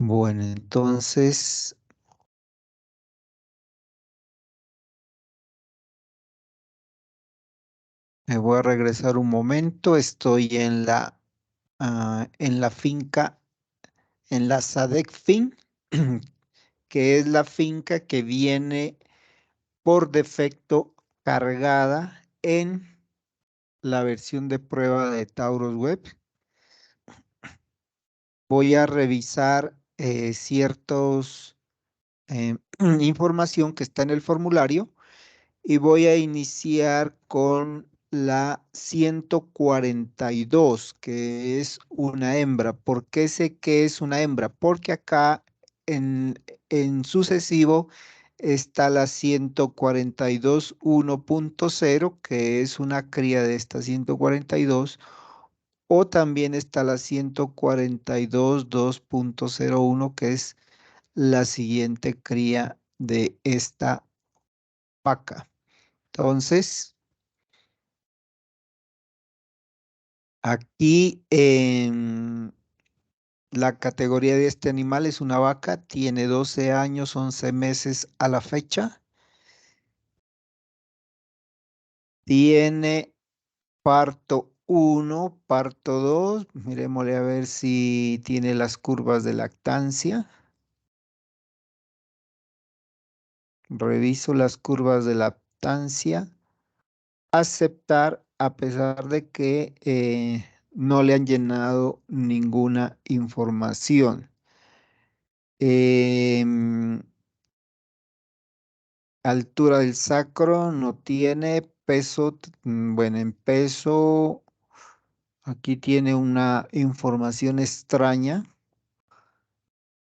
Bueno, entonces me voy a regresar un momento. Estoy en la finca, en la SADEC-FIN, que es la finca que viene por defecto cargada en la versión de prueba de Taurus Web. Voy a revisar ciertos información que está en el formulario y voy a iniciar con la 142, que es una hembra. ¿Por qué sé que es una hembra? Porque acá en sucesivo está la 142.1.0, que es una cría de esta 142, o también está la 142.2.01, que es la siguiente cría de esta vaca. Entonces, aquí en la categoría de este animal es una vaca, tiene 12 años, 11 meses a la fecha, tiene parto uno, parto 2. Miremosle a ver si tiene las curvas de lactancia. Reviso las curvas de lactancia. Aceptar a pesar de que no le han llenado ninguna información. Em, Altura del sacro no tiene peso. Bueno, en peso aquí tiene una información extraña.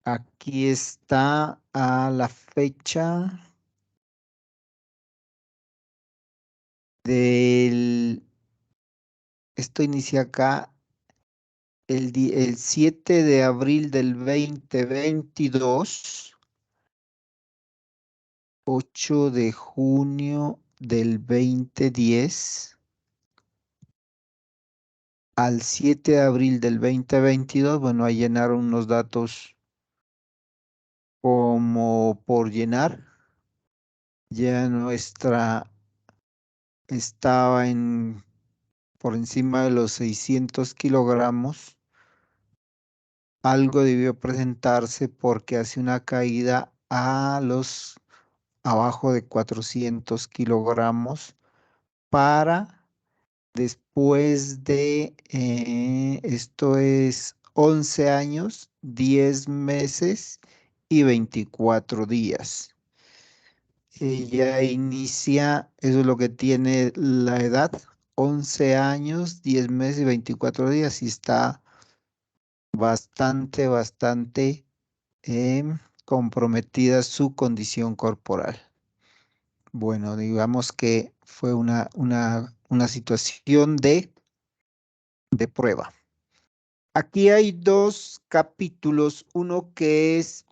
Aquí está a la fecha del, esto inicia acá el 7 de abril del 2022, 8 de junio del 2010, al 7 de abril del 2022. Bueno, ahí llenaron unos datos como por llenar. Ya nuestra estaba por encima de los 600 kilogramos. Algo debió presentarse porque hace una caída a los abajo de 400 kilogramos para después de, esto es 11 años, 10 meses y 24 días. Ella inicia, eso es lo que tiene la edad, 11 años, 10 meses y 24 días, y está bastante comprometida su condición corporal. Bueno, digamos que fue una situación de prueba. Aquí hay dos capítulos, uno que es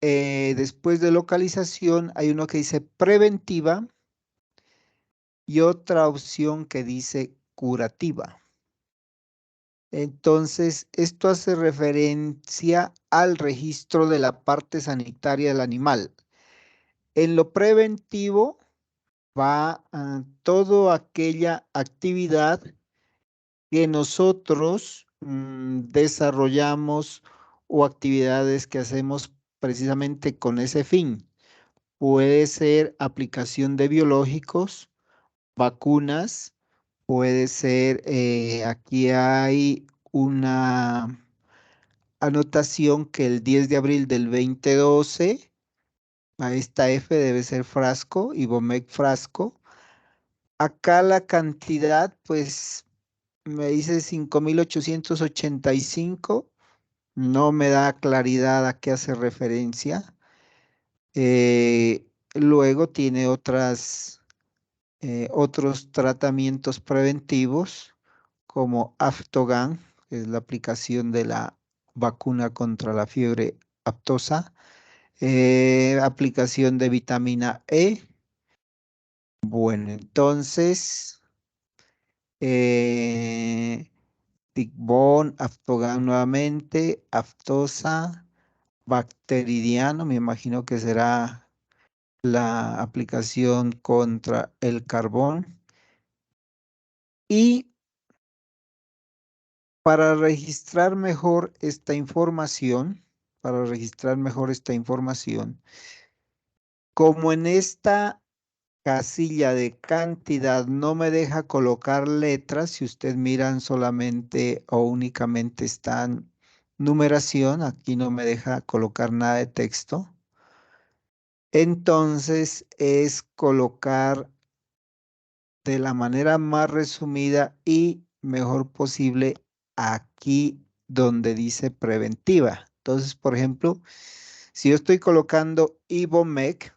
después de localización, hay uno que dice preventiva y otra opción que dice curativa. Entonces, esto hace referencia al registro de la parte sanitaria del animal. En lo preventivo va a toda aquella actividad que nosotros desarrollamos o actividades que hacemos precisamente con ese fin. Puede ser aplicación de biológicos, vacunas, puede ser, aquí hay una anotación que el 10 de abril del 2012, a esta F debe ser frasco, Ibomec frasco. Acá la cantidad, pues me dice 5.885, no me da claridad a qué hace referencia. Luego tiene otros tratamientos preventivos como Aftogan, que es la aplicación de la vacuna contra la fiebre aftosa, aplicación de vitamina E. Bueno, entonces, eh, Ticbon, Aftogan nuevamente, Aftosa, bacteridiano, me imagino que será la aplicación contra el carbón. Y para registrar mejor esta información, para registrar mejor esta información, como en esta casilla de cantidad no me deja colocar letras, si ustedes miran solamente o únicamente están numeración, aquí no me deja colocar nada de texto. Entonces es colocar de la manera más resumida y mejor posible aquí donde dice preventiva. Entonces, por ejemplo, si yo estoy colocando Ibomec,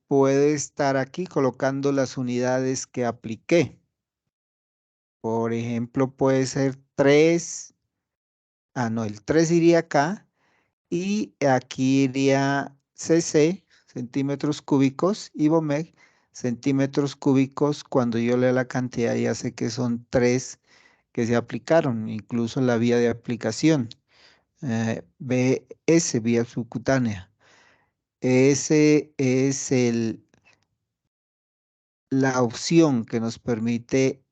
puede estar aquí colocando las unidades que apliqué. Por ejemplo, puede ser 3. No, el 3 iría acá y aquí iría cc, centímetros cúbicos, Ibomec, centímetros cúbicos. Cuando yo lea la cantidad ya sé que son 3 que se aplicaron, incluso la vía de aplicación, BS, vía subcutánea. Ese es la opción que nos permite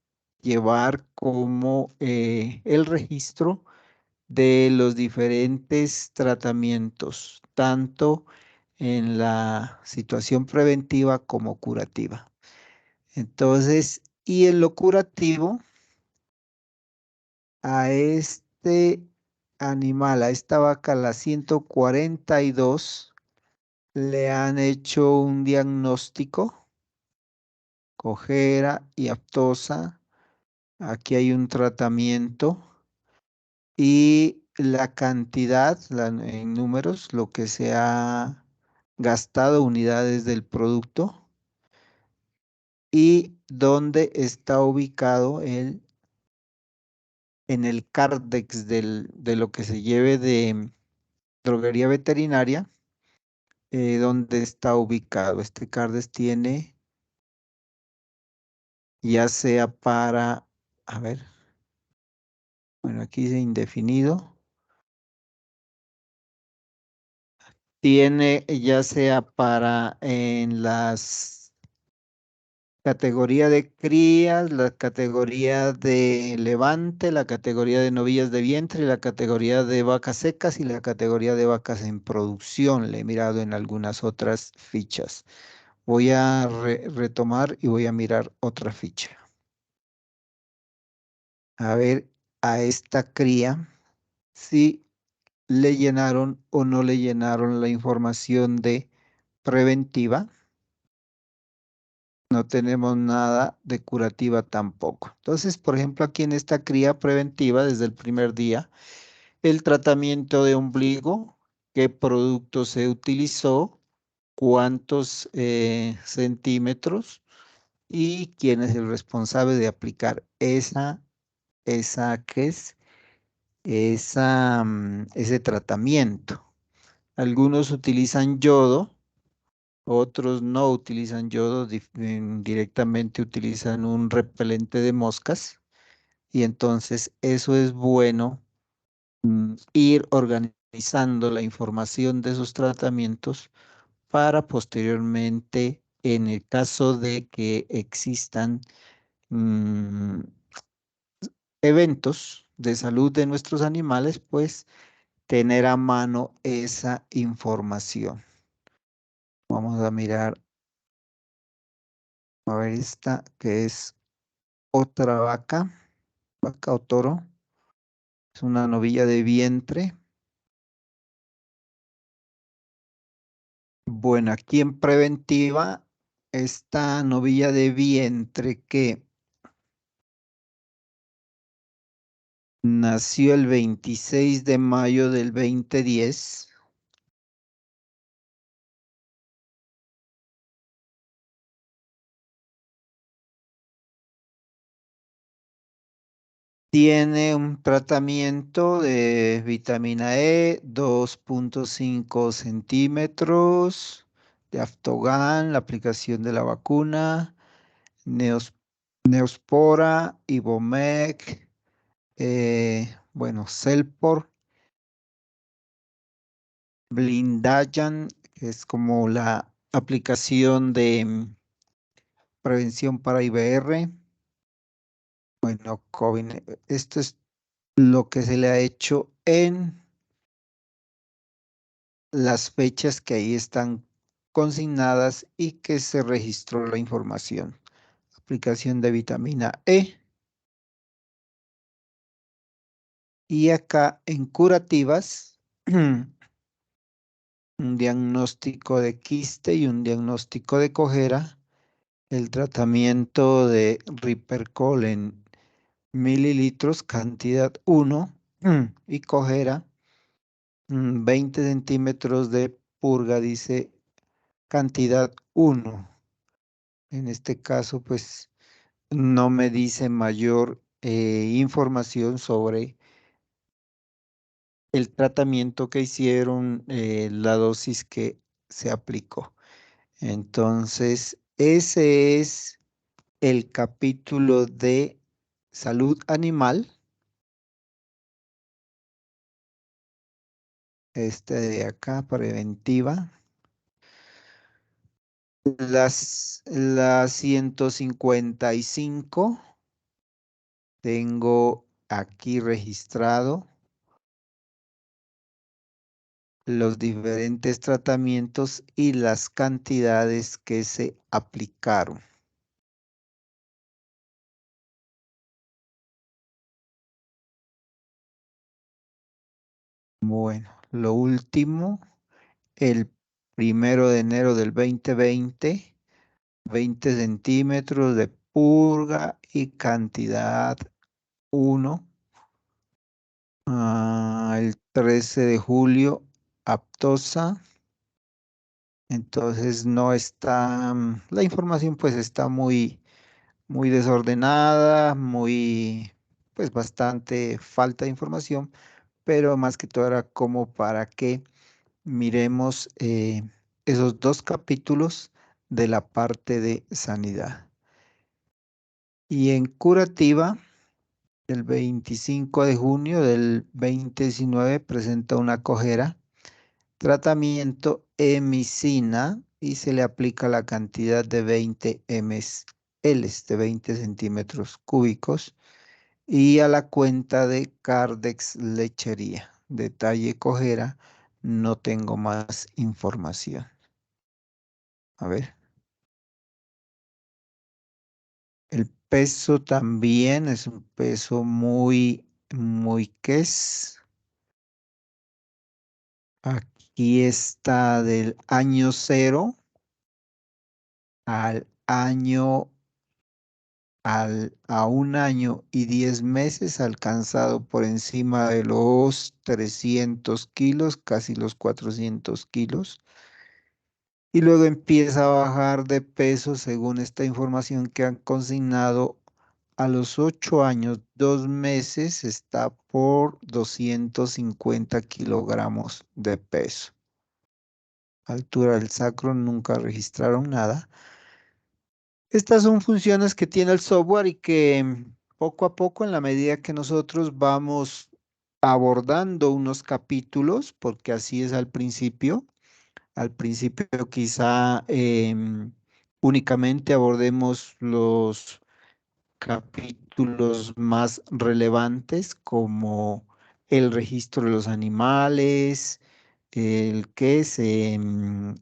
llevar como el registro de los diferentes tratamientos, tanto en la situación preventiva como curativa. Entonces, y en lo curativo, a este animal, a esta vaca, la 142, le han hecho un diagnóstico, cojera y aftosa. Aquí hay un tratamiento y la cantidad, en números, lo que se ha gastado, unidades del producto y dónde está ubicado en el Cardex de lo que se lleve de droguería veterinaria, dónde está ubicado. Este Cardex tiene, ya sea para, a ver, bueno, aquí dice indefinido. Tiene ya sea para en las categoría de crías, la categoría de levante, la categoría de novillas de vientre, la categoría de vacas secas y la categoría de vacas en producción. Le he mirado en algunas otras fichas. Voy a retomar y voy a mirar otra ficha. A ver a esta cría si le llenaron o no le llenaron la información de preventiva. No tenemos nada de curativa tampoco. Entonces, por ejemplo, aquí en esta cría preventiva, desde el primer día, el tratamiento de ombligo, qué producto se utilizó, cuántos centímetros y quién es el responsable de aplicar ¿qué es? Ese tratamiento. Algunos utilizan yodo, otros no utilizan yodo, directamente utilizan un repelente de moscas y entonces eso es bueno, ir organizando la información de esos tratamientos para posteriormente, en el caso de que existan mm, eventos de salud de nuestros animales, pues tener a mano esa información. Vamos a mirar, a ver esta que es otra vaca o toro, es una novilla de vientre. Bueno, aquí en preventiva, esta novilla de vientre que nació el 26 de mayo del 2010, tiene un tratamiento de vitamina E, 2,5 centímetros de Aftogan, la aplicación de la vacuna, Neos- Neospora, Ibomec, bueno, Celpor Blindayan, que es como la aplicación de prevención para IBR. Bueno, COVID, esto es lo que se le ha hecho en las fechas que ahí están consignadas y que se registró la información. Aplicación de vitamina E. Y acá en curativas, un diagnóstico de quiste y un diagnóstico de cojera, el tratamiento de Ripercol en mililitros, cantidad 1, y cojera, 20 centímetros de purga, dice cantidad 1. En este caso, pues no me dice mayor información sobre el tratamiento que hicieron, la dosis que se aplicó. Entonces, ese es el capítulo de salud animal, este de acá, preventiva. La 155 tengo aquí registrado los diferentes tratamientos y las cantidades que se aplicaron. Bueno, lo último, el 1 de enero del 2020, 20 centímetros de purga y cantidad 1. El 13 de julio, aptosa. Entonces no está, la información pues está muy desordenada, pues bastante falta de información, pero más que todo era como para que miremos esos dos capítulos de la parte de sanidad. Y en curativa, el 25 de junio del 2019 presenta una cojera, tratamiento emicina y se le aplica la cantidad de 20 ml, de 20 centímetros cúbicos, y a la cuenta de Cardex Lechería. Detalle cojera, no tengo más información. A ver. El peso también es un peso muy, ¿qué es? Aquí está del año 0 al a 1 año y 10 meses, alcanzado por encima de los 300 kilos, casi los 400 kilos. Y luego empieza a bajar de peso según esta información que han consignado. A los 8 años, 2 meses, está por 250 kilogramos de peso. Altura del sacro, nunca registraron nada. Estas son funciones que tiene el software y que poco a poco, en la medida que nosotros vamos abordando unos capítulos, porque así es al principio quizá únicamente abordemos los capítulos más relevantes como el registro de los animales, el que es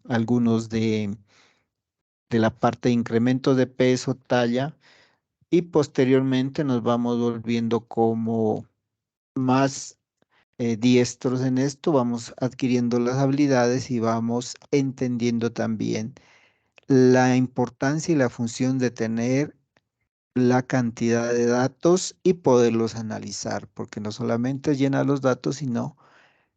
algunos de la parte de incremento de peso, talla, y posteriormente nos vamos volviendo como más diestros en esto, vamos adquiriendo las habilidades y vamos entendiendo también la importancia y la función de tener la cantidad de datos y poderlos analizar, porque no solamente es llenar los datos, sino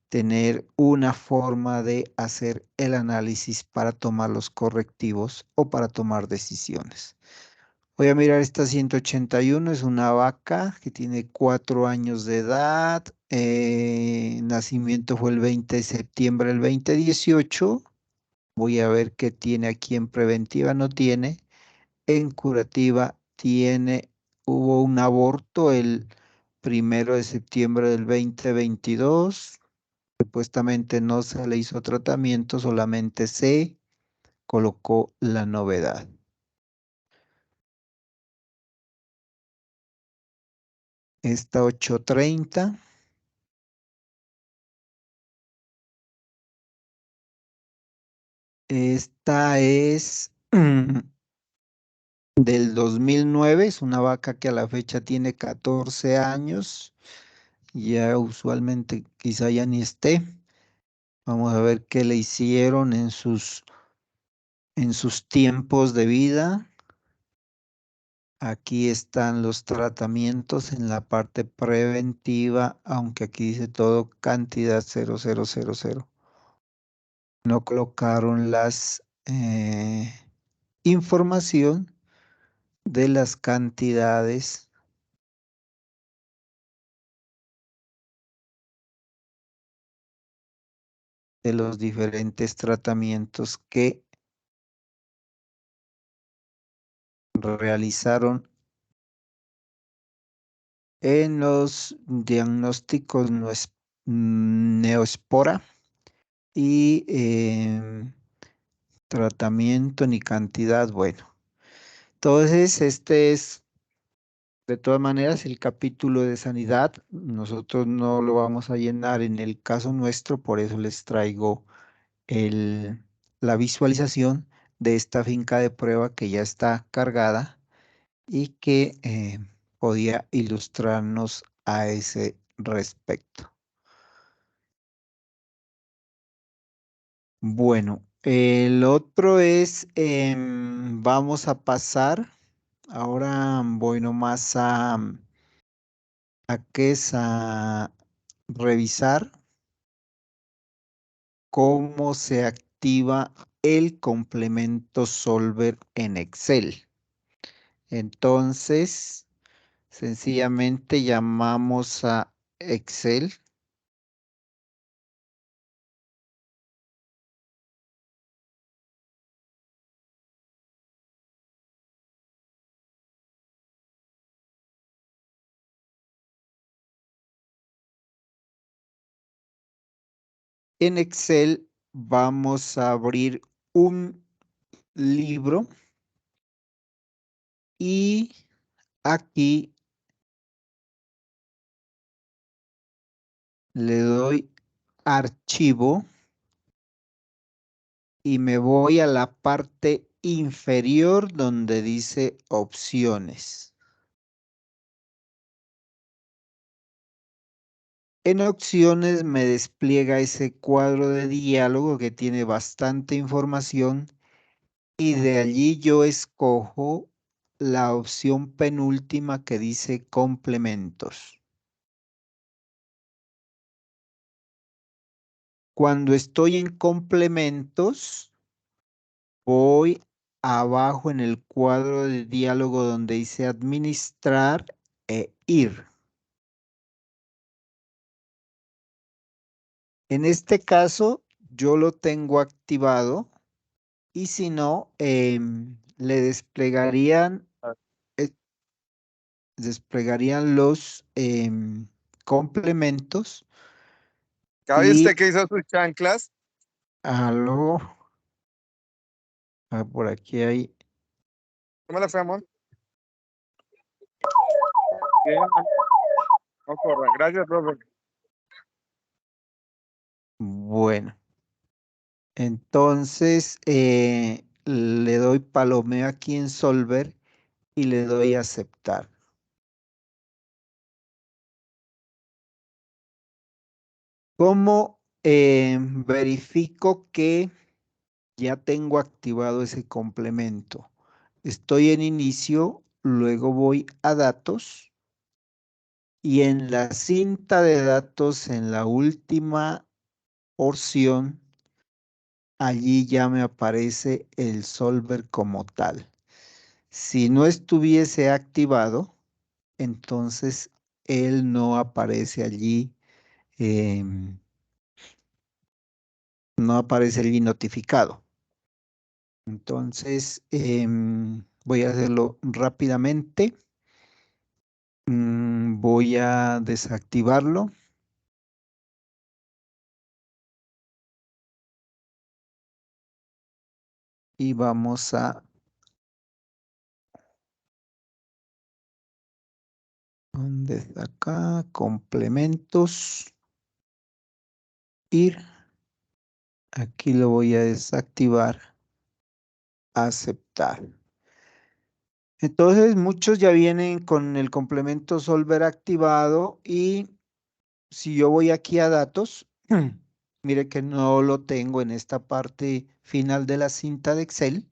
tener una forma de hacer el análisis para tomar los correctivos o para tomar decisiones. Voy a mirar esta 181, es una vaca que tiene 4 años de edad, nacimiento fue el 20 de septiembre del 2018. Voy a ver qué tiene aquí en preventiva, no tiene. En curativa hubo un aborto el 1 de septiembre del 2022, Supuestamente no se le hizo tratamiento, solamente se colocó la novedad. Esta 830. Esta es del 2009. Es una vaca que a la fecha tiene 14 años. Ya usualmente quizá ya ni esté. Vamos a ver qué le hicieron en sus tiempos de vida. Aquí están los tratamientos en la parte preventiva, aunque aquí dice todo cantidad 0000. No colocaron las información de las cantidades de los diferentes tratamientos que realizaron en los diagnósticos Neospora y tratamiento ni cantidad. Bueno, entonces este es de todas maneras el capítulo de sanidad. Nosotros no lo vamos a llenar en el caso nuestro, por eso les traigo la visualización de esta finca de prueba que ya está cargada y que podía ilustrarnos a ese respecto. Bueno, el otro es, vamos a pasar, ahora voy nomás a qué es a revisar cómo se activa el complemento Solver en Excel. Entonces, sencillamente llamamos a Excel. En Excel vamos a abrir un libro y aquí le doy archivo y me voy a la parte inferior donde dice opciones. En opciones me despliega ese cuadro de diálogo que tiene bastante información y de allí yo escojo la opción penúltima que dice complementos. Cuando estoy en complementos, voy abajo en el cuadro de diálogo donde dice administrar e ir. En este caso, yo lo tengo activado y si no, le eh, desplegarían los complementos ¿Sabe y usted qué hizo sus chanclas? algo, por aquí hay, ¿Cómo le fue, amor? Bien, no corra. Gracias, profe. bueno, entonces le doy palomeo aquí en Solver y le doy aceptar. ¿Cómo verifico que ya tengo activado ese complemento? Estoy en inicio, luego voy a datos y en la cinta de datos, en la última porción, allí ya me aparece el solver como tal. Si no estuviese activado, entonces él no aparece allí, em, no aparece allí notificado. Entonces, voy a hacerlo rápidamente. Voy a desactivarlo. y vamos a... ¿Dónde está acá? Complementos. Ir. Aquí lo voy a desactivar. Aceptar. Entonces, muchos ya vienen con el complemento solver activado y si yo voy aquí a datos, mire que no lo tengo en esta parte final de la cinta de Excel.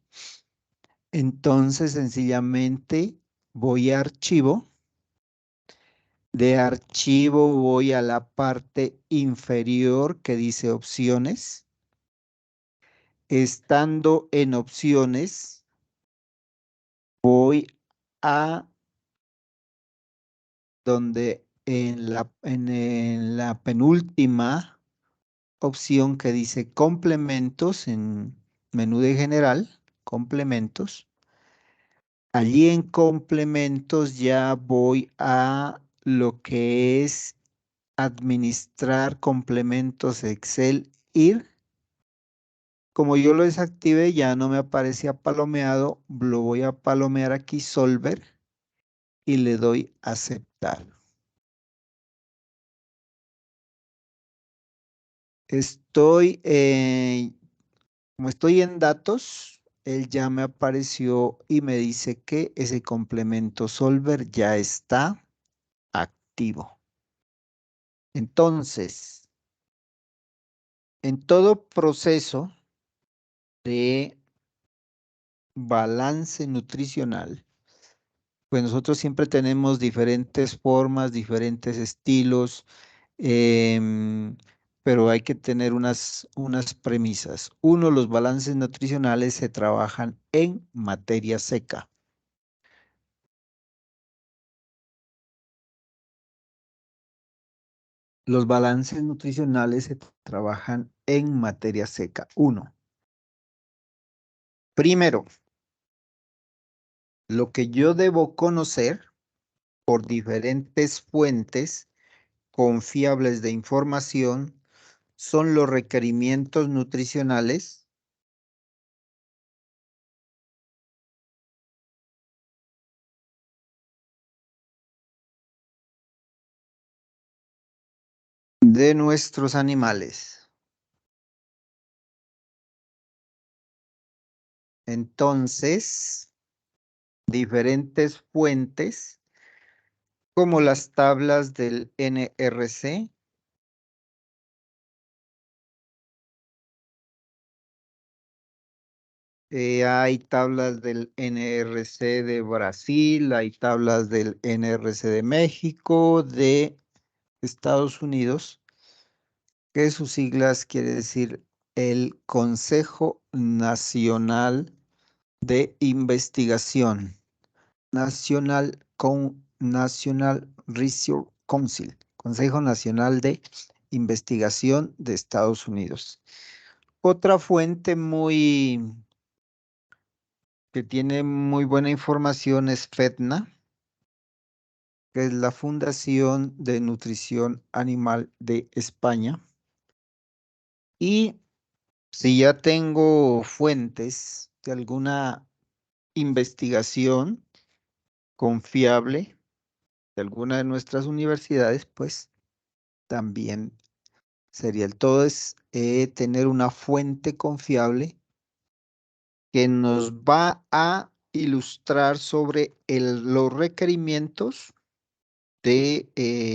Entonces, sencillamente voy a archivo. De archivo voy a la parte inferior que dice opciones. Estando en opciones, voy a donde en la penúltima opción que dice complementos en menú de general, complementos. Allí en complementos ya voy a lo que es administrar complementos Excel IR. Como yo lo desactivé, ya no me aparecía palomeado, lo voy a palomear aquí Solver y le doy aceptar. Estoy, como estoy en datos, él ya me apareció y me dice que ese complemento Solver ya está activo. Entonces, en todo proceso de balance nutricional, pues nosotros siempre tenemos diferentes formas, diferentes estilos, em, pero hay que tener unas premisas. Uno, los balances nutricionales se trabajan en materia seca. Los balances nutricionales se trabajan en materia seca. Uno, primero, lo que yo debo conocer por diferentes fuentes confiables de información son los requerimientos nutricionales de nuestros animales. Entonces, diferentes fuentes como las tablas del NRC, hay tablas del NRC de Brasil, hay tablas del NRC de México, de Estados Unidos, que sus siglas quiere decir el Consejo Nacional de Investigación, National Research Council, Consejo Nacional de Investigación de Estados Unidos. Otra fuente que tiene muy buena información es FEDNA, que es la Fundación de Nutrición Animal de España. Y si ya tengo fuentes de alguna investigación confiable de alguna de nuestras universidades, pues también sería el todo es tener una fuente confiable que nos va a ilustrar sobre los requerimientos de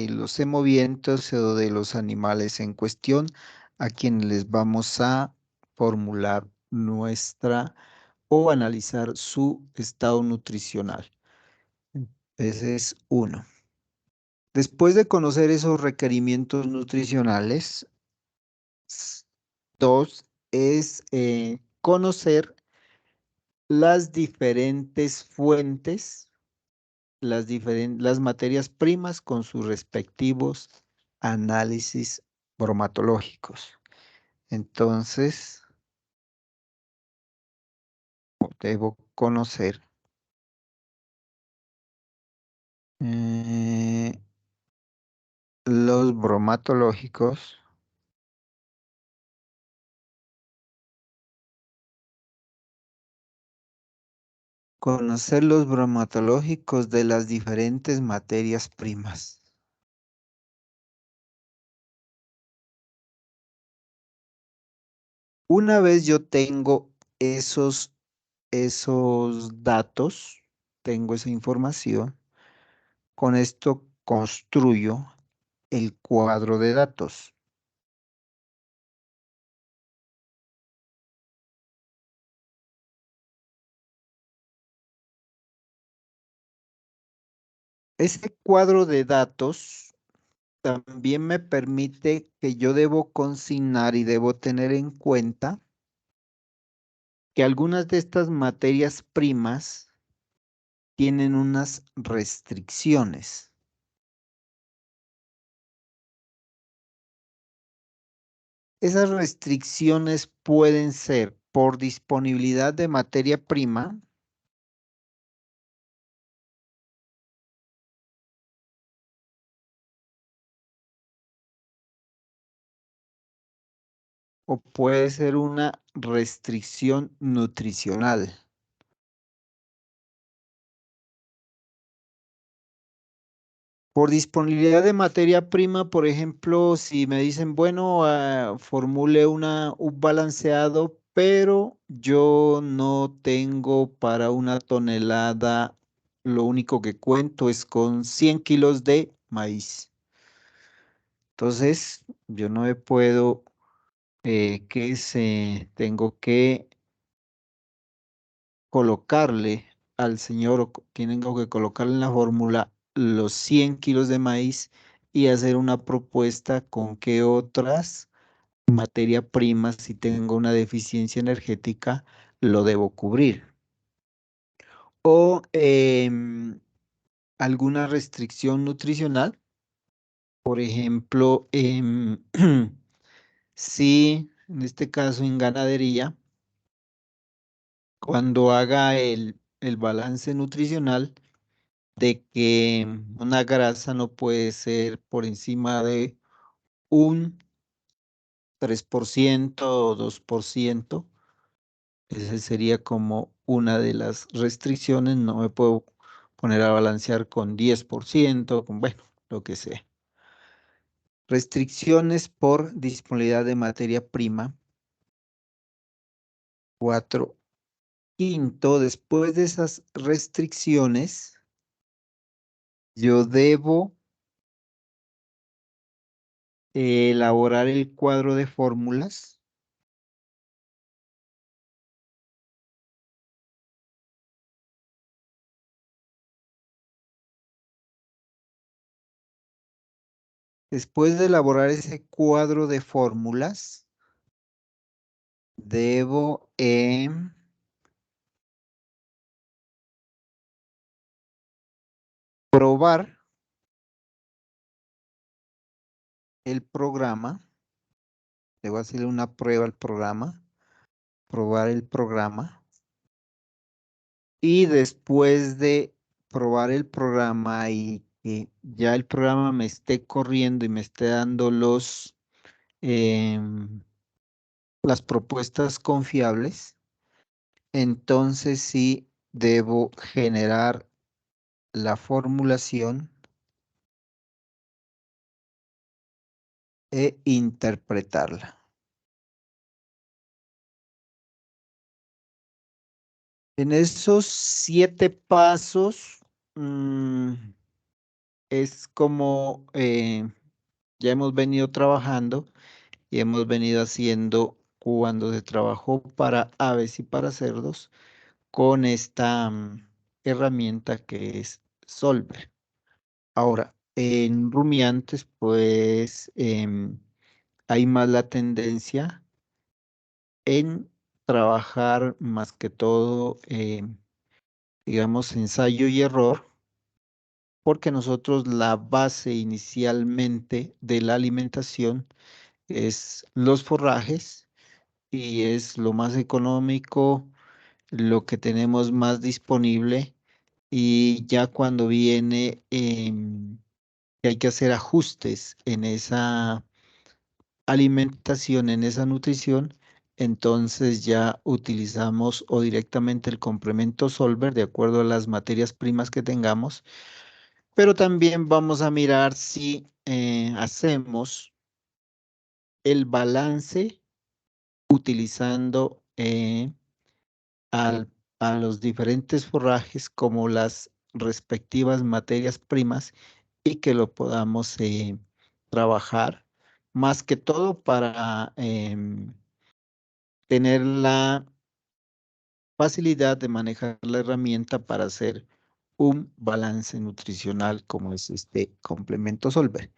los semovientos o de los animales en cuestión a quienes les vamos a formular nuestra o analizar su estado nutricional. Ese es uno. Después de conocer esos requerimientos nutricionales, dos es conocer las diferentes fuentes, las materias primas con sus respectivos análisis bromatológicos. Entonces, debo conocer eh, los bromatológicos Conocer los bromatológicos de las diferentes materias primas. Una vez yo tengo esos datos, tengo esa información, con esto construyo el cuadro de datos. Ese cuadro de datos también me permite que yo debo consignar y debo tener en cuenta que algunas de estas materias primas tienen unas restricciones. Esas restricciones pueden ser por disponibilidad de materia prima o puede ser una restricción nutricional. Por disponibilidad de materia prima, por ejemplo, si me dicen, bueno, formule un balanceado, pero yo no tengo para una tonelada, lo único que cuento es con 100 kilos de maíz. Entonces, yo no me puedo, tengo que colocarle al señor, tengo que colocarle en la fórmula los 100 kilos de maíz y hacer una propuesta con qué otras materia prima, si tengo una deficiencia energética, lo debo cubrir. O alguna restricción nutricional, por ejemplo, si en este caso en ganadería, cuando haga el balance nutricional, de que una grasa no puede ser por encima de un 3% o 2%. Esa sería como una de las restricciones. No me puedo poner a balancear con 10%, con bueno, lo que sea. Restricciones por disponibilidad de materia prima. 4. Quinto, después de esas restricciones, yo debo elaborar el cuadro de fórmulas. Después de elaborar ese cuadro de fórmulas, debo probar el programa. Debo hacerle una prueba al programa, probar el programa. Y después de probar el programa y que ya el programa me esté corriendo y me esté dando las propuestas confiables, entonces sí debo generar la formulación e interpretarla. En esos 7 pasos es como ya hemos venido trabajando y hemos venido haciendo cuando se trabajó para aves y para cerdos con esta herramienta que es Solver. Ahora, en rumiantes, pues hay más la tendencia en trabajar más que todo, digamos, ensayo y error, porque nosotros la base inicialmente de la alimentación es los forrajes y es lo más económico, lo que tenemos más disponible y ya cuando viene que hay que hacer ajustes en esa alimentación, en esa nutrición, entonces ya utilizamos o directamente el complemento Solver de acuerdo a las materias primas que tengamos, pero también vamos a mirar si hacemos el balance utilizando al- a los diferentes forrajes como las respectivas materias primas y que lo podamos trabajar más que todo para tener la facilidad de manejar la herramienta para hacer un balance nutricional como es este complemento Solver.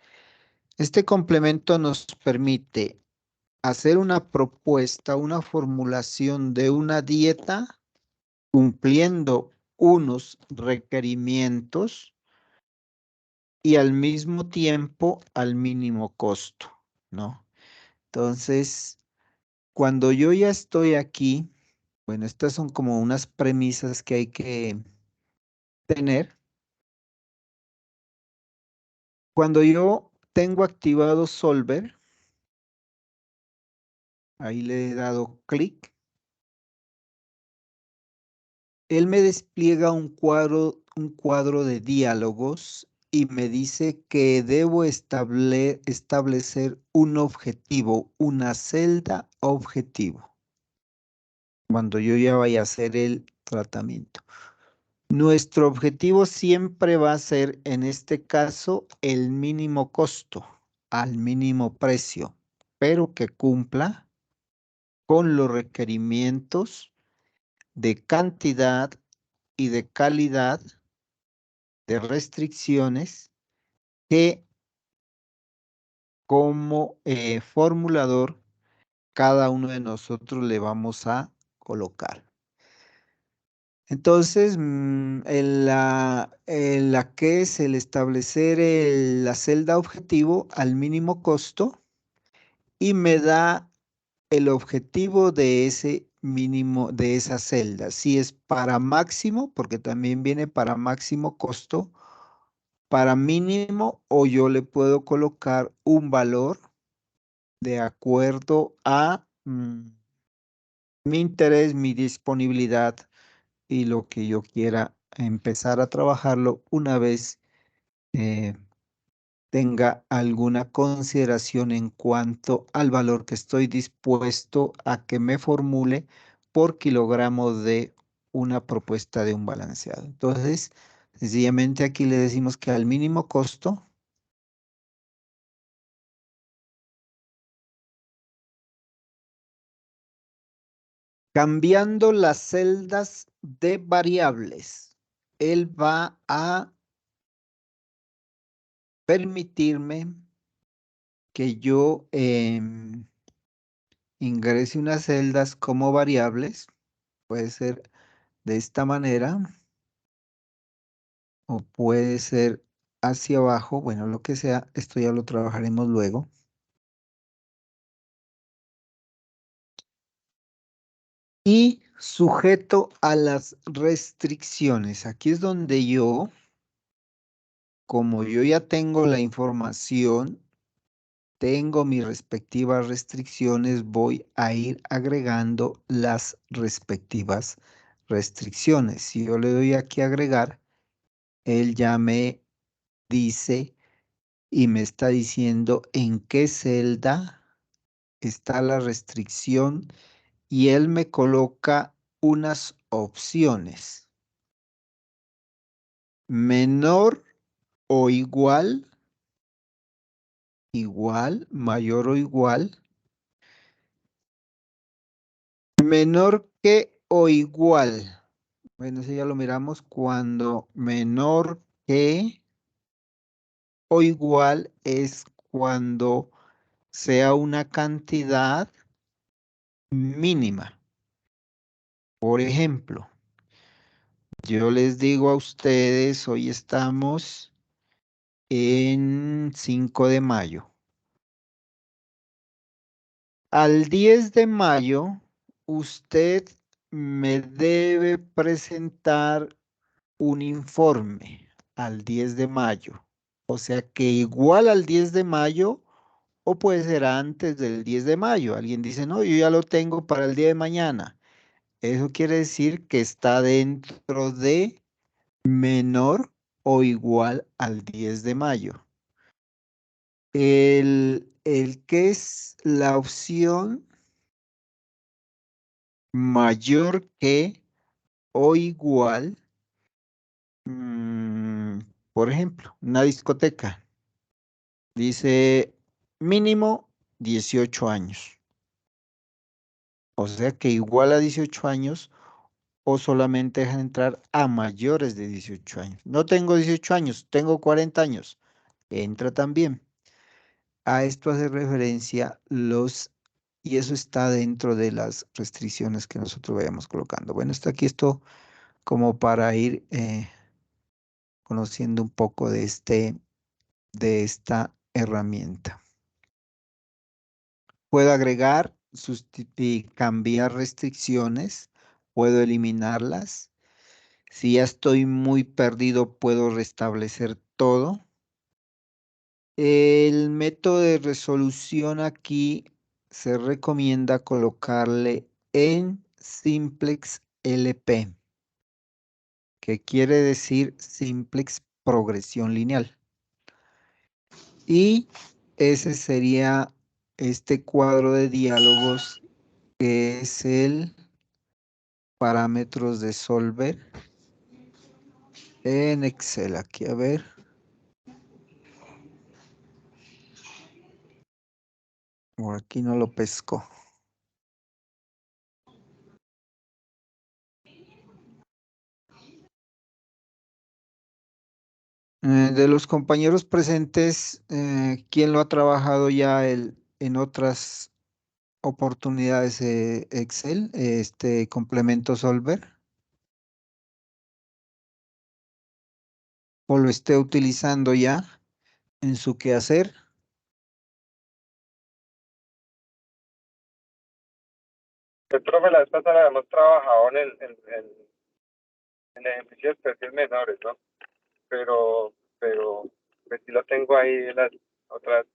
Este complemento nos permite hacer una propuesta, una formulación de una dieta cumpliendo unos requerimientos y al mismo tiempo al mínimo costo, ¿no? Entonces, cuando yo ya estoy aquí, bueno, estas son como unas premisas que hay que tener. Cuando yo tengo activado Solver, ahí le he dado clic, él me despliega un cuadro de diálogos y me dice que debo establecer un objetivo, una celda objetivo, cuando yo ya vaya a hacer el tratamiento. Nuestro objetivo siempre va a ser, en este caso, el mínimo costo, al mínimo precio, pero que cumpla con los requerimientos de cantidad y de calidad de restricciones que como formulador cada uno de nosotros le vamos a colocar. Entonces, en la que es el establecer la celda objetivo al mínimo costo y me da el objetivo de ese mínimo, de esa celda. Si es para máximo, porque también viene para máximo costo, para mínimo, o yo le puedo colocar un valor de acuerdo a mi interés, mi disponibilidad y lo que yo quiera empezar a trabajarlo una vez eh, tenga alguna consideración en cuanto al valor que estoy dispuesto a que me formule por kilogramo de una propuesta de un balanceado. Entonces, sencillamente aquí le decimos que al mínimo costo, cambiando las celdas de variables, él va a permitirme que yo ingrese unas celdas como variables. Puede ser de esta manera o puede ser hacia abajo. Bueno, lo que sea, esto ya lo trabajaremos luego. Y sujeto a las restricciones. Aquí es donde yo, como yo ya tengo la información, tengo mis respectivas restricciones, voy a ir agregando las respectivas restricciones. Si yo le doy aquí a agregar, él ya me dice y me está diciendo en qué celda está la restricción y él me coloca unas opciones. Menor o igual, igual, mayor o igual, menor que o igual. Bueno, eso ya lo miramos cuando menor que o igual es cuando sea una cantidad mínima. Por ejemplo, yo les digo a ustedes, hoy estamos en 5 de mayo. Al 10 de mayo, usted me debe presentar un informe al 10 de mayo. O sea que igual al 10 de mayo o puede ser antes del 10 de mayo. Alguien dice, no, yo ya lo tengo para el día de mañana. Eso quiere decir que está dentro de menor o igual al 10 de mayo. El que es la opción mayor que o igual, mm, por ejemplo, una discoteca dice mínimo 18 años. O sea que igual a 18 años o solamente dejan entrar a mayores de 18 años. No tengo 18 años, tengo 40 años. Entra también. A esto hace referencia y eso está dentro de las restricciones que nosotros vayamos colocando. Bueno, está aquí esto como para ir conociendo un poco de esta herramienta. Puedo agregar, y cambiar restricciones, puedo eliminarlas. Si ya estoy muy perdido, puedo restablecer todo. El método de resolución aquí se recomienda colocarle en simplex LP, que quiere decir simplex progresión lineal. Y ese sería este cuadro de diálogos que es el parámetros de Solver en Excel. Aquí a ver. Por aquí no lo pesco. De los compañeros presentes, ¿quién lo ha trabajado ya en otras oportunidades Excel, este complemento Solver? ¿O lo esté utilizando ya en su quehacer? El profe, la vez pasada habíamos trabajado en ejercicios de especies menores, ¿no? Pero, pues sí lo tengo ahí en las otras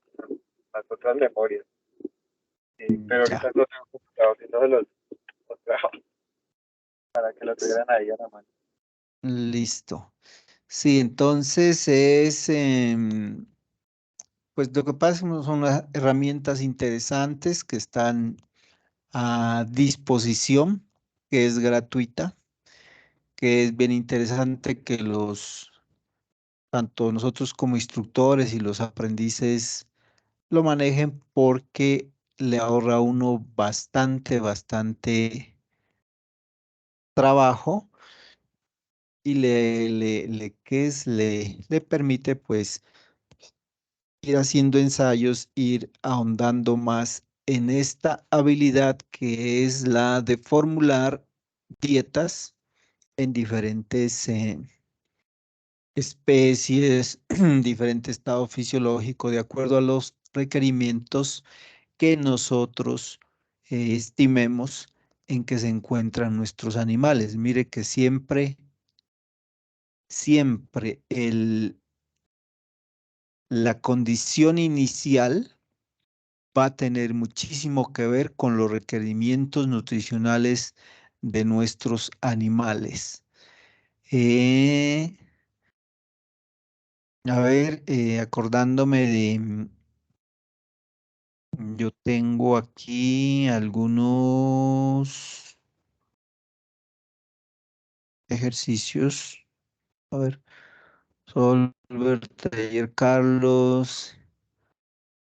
memorias. Pero Ya, ahorita no tengo computador, sino los trabajos para que lo tuvieran ahí a la mano. listo. Sí, entonces es, pues lo que pasa es que son unas herramientas interesantes que están a disposición, que es gratuita, que es bien interesante que tanto nosotros como instructores y los aprendices lo manejen porque le ahorra a uno bastante trabajo y le permite pues ir haciendo ensayos, ir ahondando más en esta habilidad que es la de formular dietas en diferentes especies, diferente estado fisiológico, de acuerdo a los requerimientos que nosotros estimemos en que se encuentran nuestros animales. Mire que siempre la condición inicial va a tener muchísimo que ver con los requerimientos nutricionales de nuestros animales. Eh, a ver, acordándome yo tengo aquí algunos ejercicios. A ver, Solver, Taller Carlos,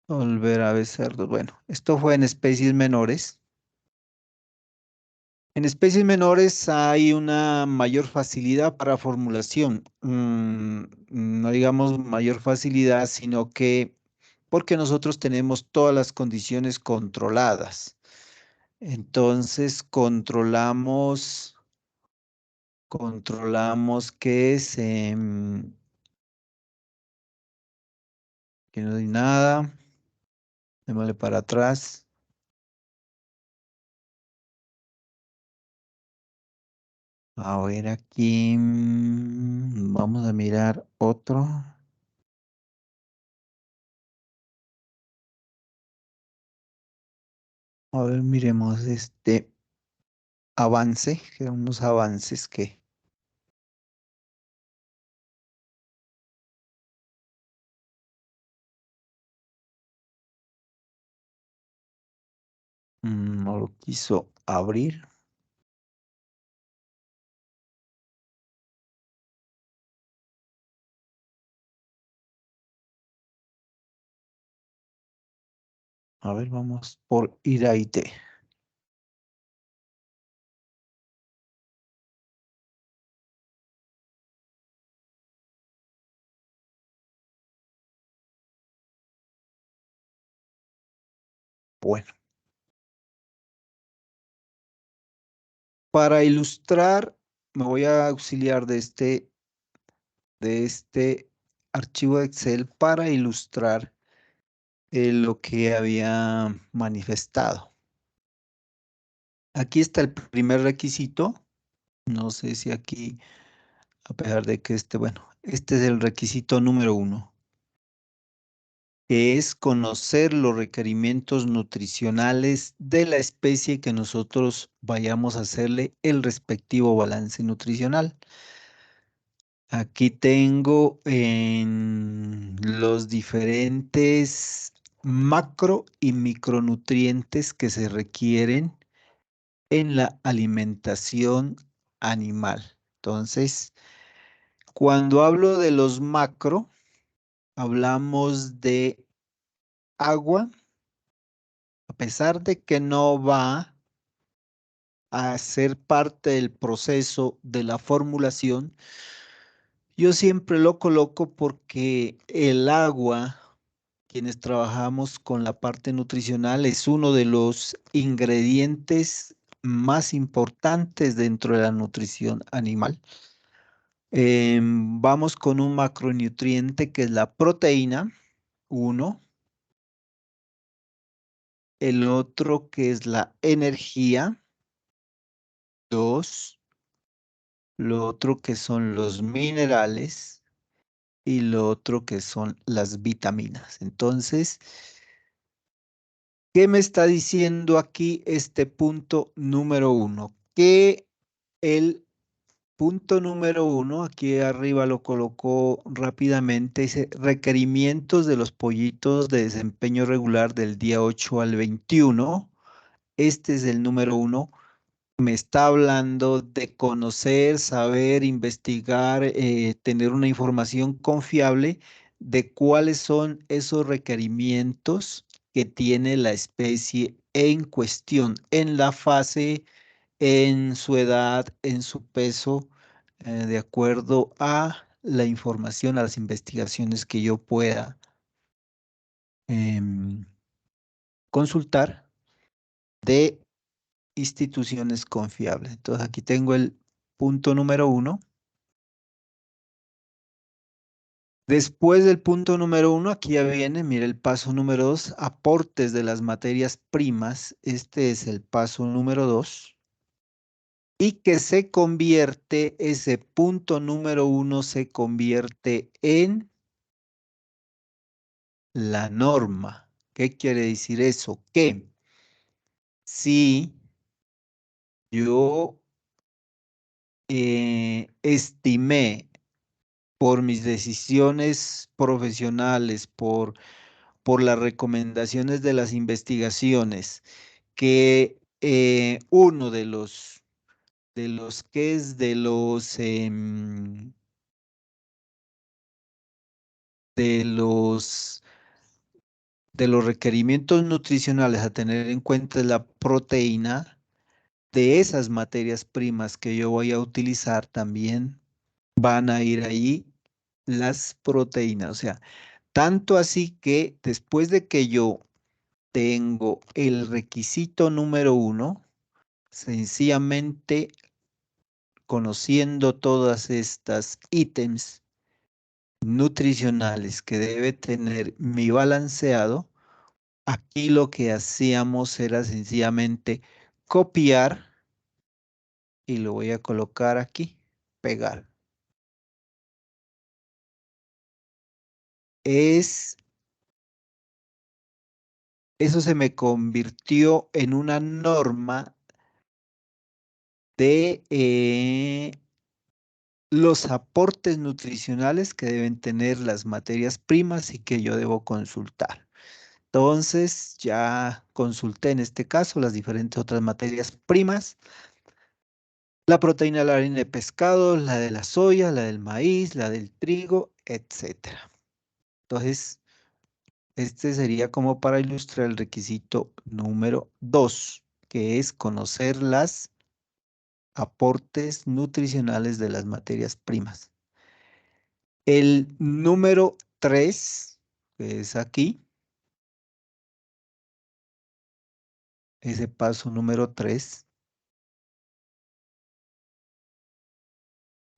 Solver Aves Cerdos. Bueno, esto fue en especies menores. En especies menores hay una mayor facilidad para formulación. No digamos mayor facilidad, sino que porque nosotros tenemos todas las condiciones controladas. Entonces controlamos que es que no hay nada. Démosle para atrás. A ver aquí. Vamos a mirar otro. A ver, miremos este avance, que unos avances que no lo quiso abrir. A ver, vamos por Iraite. Bueno, para ilustrar, me voy a auxiliar de este archivo de Excel para ilustrar lo que había manifestado. Aquí está el primer requisito. No sé si aquí, a pesar de que bueno, este es el requisito número 1, que es conocer los requerimientos nutricionales de la especie que nosotros vayamos a hacerle el respectivo balance nutricional. Aquí tengo en los diferentes macro y micronutrientes que se requieren en la alimentación animal. Entonces, cuando hablo de los macro, hablamos de agua, a pesar de que no va a ser parte del proceso de la formulación, yo siempre lo coloco porque el agua, quienes trabajamos con la parte nutricional, es uno de los ingredientes más importantes dentro de la nutrición animal. Vamos con un macronutriente que es la proteína, uno. El otro que es la energía, dos. Lo otro que son los minerales y lo otro que son las vitaminas. Entonces, ¿qué me está diciendo aquí este punto número 1? Que el punto número 1, aquí arriba lo colocó rápidamente, dice requerimientos de los pollitos de desempeño regular del día 8 al 21. Este es el número 1. Me está hablando de conocer, saber, investigar, tener una información confiable de cuáles son esos requerimientos que tiene la especie en cuestión, en la fase, en su edad, en su peso, de acuerdo a la información, a las investigaciones que yo pueda em, consultar de instituciones confiables. Entonces aquí tengo el punto número 1. Después del punto número 1, aquí ya viene, mire el paso número 2, aportes de las materias primas. Este es el paso número 2. Y que se convierte, ese punto número 1 se convierte en la norma. ¿Qué quiere decir eso? Que si yo estimé por mis decisiones profesionales, por las recomendaciones de las investigaciones, que uno de los, de los requerimientos nutricionales a tener en cuenta es la proteína. De esas materias primas que yo voy a utilizar también van a ir ahí las proteínas. O sea, tanto así que después de que yo tengo el requisito número 1, sencillamente conociendo todas estas ítems nutricionales que debe tener mi balanceado, aquí lo que hacíamos era sencillamente copiar y lo voy a colocar aquí, pegar. Es eso se me convirtió en una norma de los aportes nutricionales que deben tener las materias primas y que yo debo consultar. Entonces, ya consulté en este caso las diferentes otras materias primas, la proteína de la harina de pescado, la de la soya, la del maíz, la del trigo, etcétera. Entonces, este sería como para ilustrar el requisito número 2, que es conocer las aportes nutricionales de las materias primas. El número 3, que es aquí, ese paso número 3.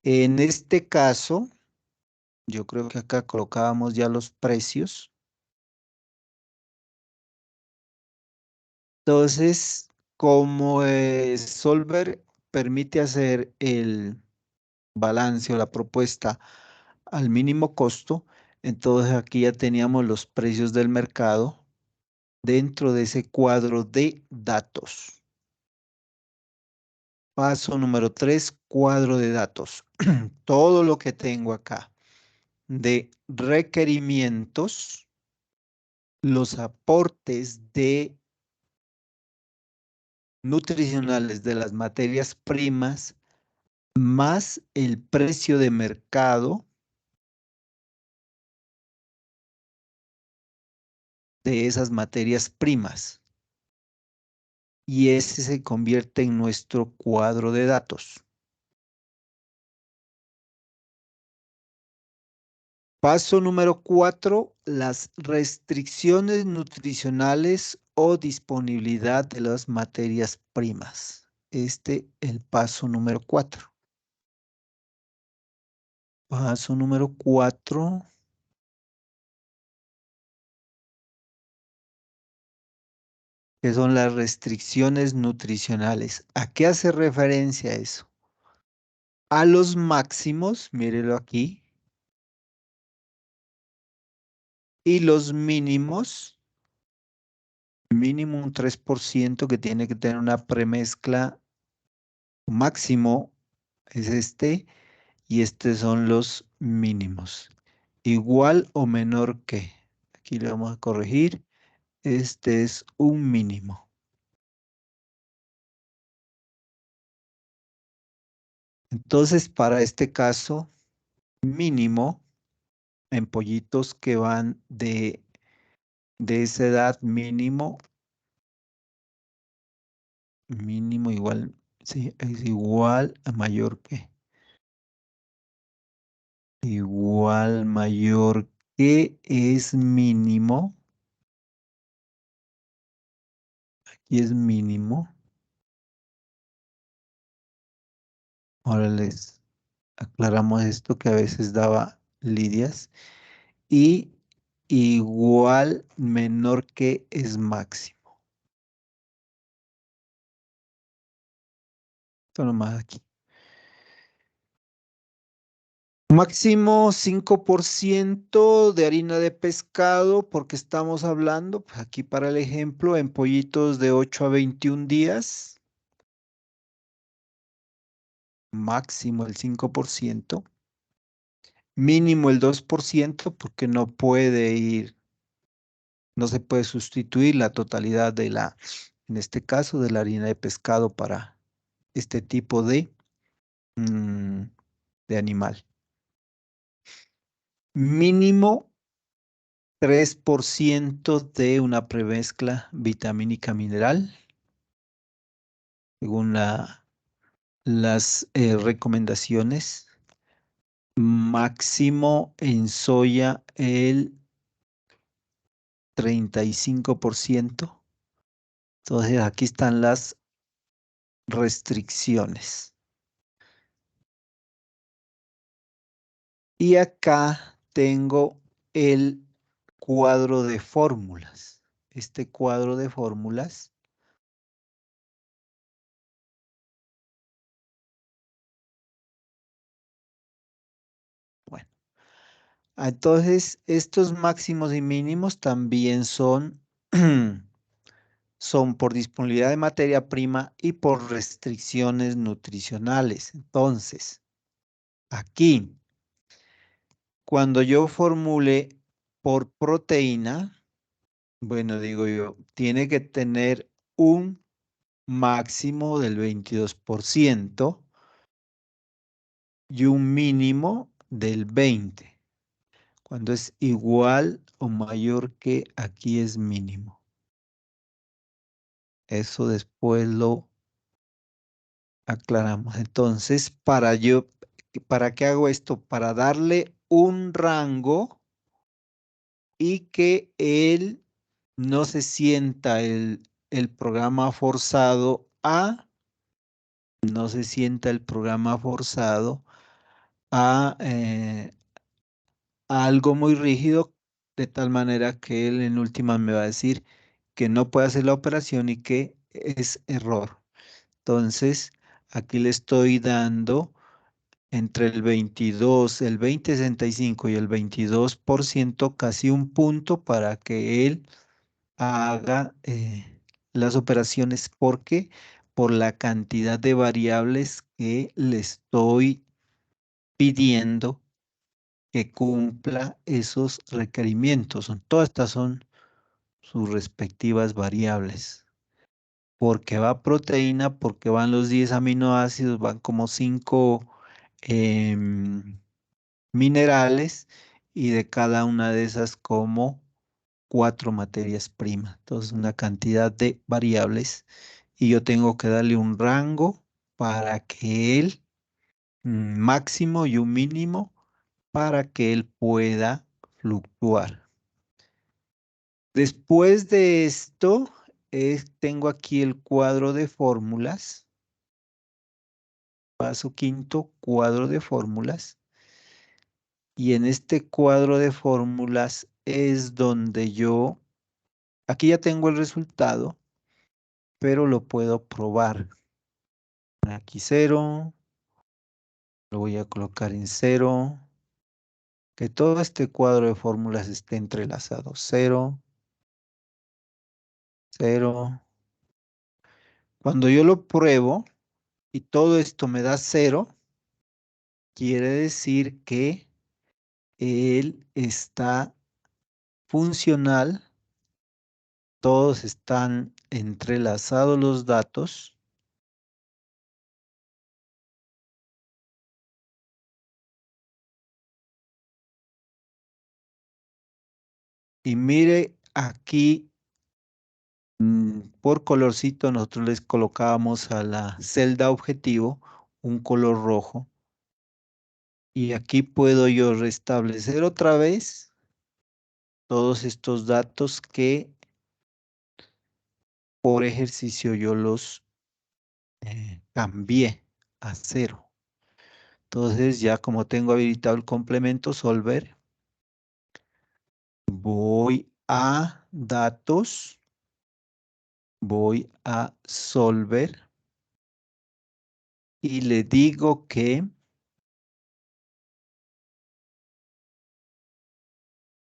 En este caso, yo creo que acá colocábamos ya los precios. Entonces, como Solver permite hacer el balance o la propuesta al mínimo costo, entonces aquí ya teníamos los precios del mercado dentro de ese cuadro de datos. Paso número 3, cuadro de datos. Todo lo que tengo acá de requerimientos, los aportes de nutricionales de las materias primas, más el precio de mercado de esas materias primas. Y ese se convierte en nuestro cuadro de datos. Paso número 4, las restricciones nutricionales o disponibilidad de las materias primas. El paso número 4. Paso número 4, que son las restricciones nutricionales. ¿A qué hace referencia eso? A los máximos, mírelo aquí, y los mínimos, mínimo un 3% que tiene que tener una premezcla máximo, es este, y estos son los mínimos. Igual o menor que. Aquí le vamos a corregir. Este es un mínimo. Entonces, para este caso, mínimo en pollitos que van de esa edad mínimo, mínimo igual, sí, es igual a mayor que. Igual mayor que es mínimo. Aquí es mínimo. Ahora les aclaramos esto que a veces daba lidias. Y igual menor que es máximo. Esto nomás aquí. Máximo 5% de harina de pescado, porque estamos hablando, pues aquí para el ejemplo, en pollitos de 8 a 21 días. Máximo el 5%. Mínimo el 2%, porque no puede ir, no se puede sustituir la totalidad de en este caso, de la harina de pescado para este tipo mm, de animal. Mínimo 3% de una premezcla vitamínica mineral, según las recomendaciones. Máximo en soya el 35%. Entonces aquí están las restricciones. Y acá tengo el cuadro de fórmulas. Este cuadro de fórmulas, bueno, entonces estos máximos y mínimos también son son por disponibilidad de materia prima y por restricciones nutricionales. Entonces, aquí, cuando yo formule por proteína, bueno, digo yo, tiene que tener un máximo del 22% y un mínimo del 20%. Cuando es igual o mayor que aquí es mínimo. Eso después lo aclaramos. Entonces, ¿para qué hago esto? Para darle un rango y que él no se sienta el programa forzado no se sienta el programa forzado a algo muy rígido, de tal manera que él en última me va a decir que no puede hacer la operación y que es error. Entonces, aquí le estoy dando entre el 22, el 20,65 y el 22%, casi un punto para que él haga las operaciones, porque por la cantidad de variables que le estoy pidiendo que cumpla esos requerimientos. Todas estas son sus respectivas variables. Porque va proteína, porque van los 10 aminoácidos, van como 5 minerales y de cada una de esas como 4 materias primas. Entonces, una cantidad de variables y yo tengo que darle un rango para que él, máximo y un mínimo, para que él pueda fluctuar. Después de esto, tengo aquí el cuadro de fórmulas. Paso quinto, cuadro de fórmulas. Y en este cuadro de fórmulas es donde aquí ya tengo el resultado, pero lo puedo probar. Aquí 0, lo voy a colocar en 0, que todo este cuadro de fórmulas esté entrelazado. 0, 0. Cuando yo lo pruebo y todo esto me da 0, quiere decir que él está funcional, todos están entrelazados los datos. Y mire aquí, por colorcito, nosotros les colocábamos a la celda objetivo un color rojo. Y aquí puedo yo restablecer otra vez todos estos datos que por ejercicio yo los cambié a 0. Entonces ya como tengo habilitado el complemento solver, voy a datos, voy a solver y le digo que